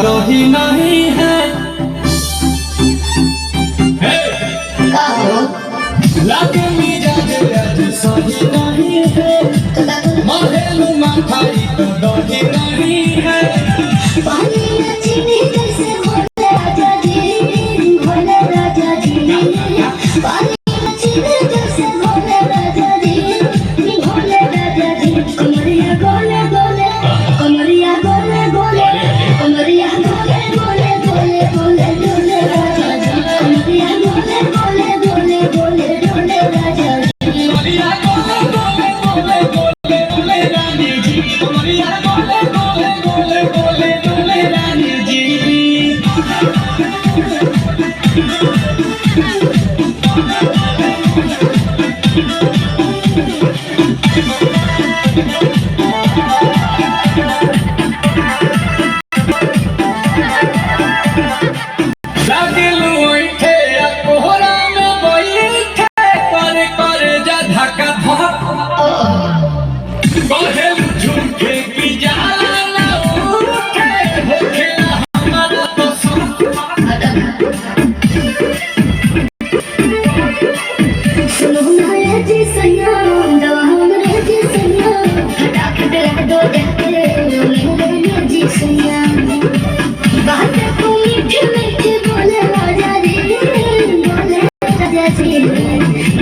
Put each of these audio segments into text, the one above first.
रही नहीं है लागे मिजाज आज सही नहीं है महलू माथाई तो दही नहीं है पानी चीनी जैसे भोले राजा जी पानी चीनी जैसे भोले राजा जी कमरिया गोले गोले कमरिया गोले गोले कमरिया गोले गोले गोले गोले डोले राजा जी कमरिया गोले गोले गोले गोले डोले राजा जी कमरिया गोले गोले गोले गोले डोले रानी जी कमरिया गोले गोले गोले गोले डोले रानी जी लागलू उठे या कोहरा में बैठे कर कर जा धक्का धक बहेलू झुमके की जाला ना उठे होखेला हमारा तो सुख सुनो ना ये जी सैया दवा हमरे जी सैया हटा के रख दो कहते ले जी सैया बात को मीठे मीठे बोले राजा जी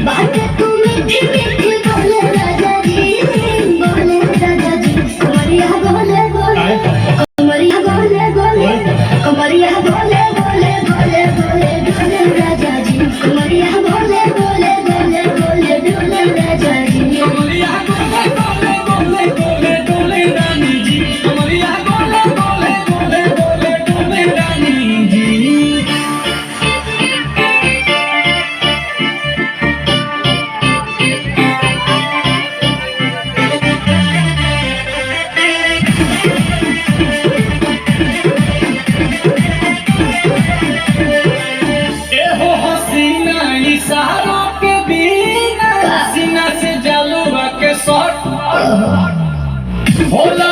बात को मीठे मीठे बोले राजा जी कमरिया बोले बोले कमरिया बोले बोले कमरिया बोले बोले बोले बोले डोले राजा जी कमरिया बोले बोले बोले बोले डोले राजा जी कमरिया गोले गोले गोले गोले डोले रानी जी कमरिया गोले गोले गोले गोले डोले रानी जी एहो हसीना इशारों के बिना सीना से जलवा के शॉट होला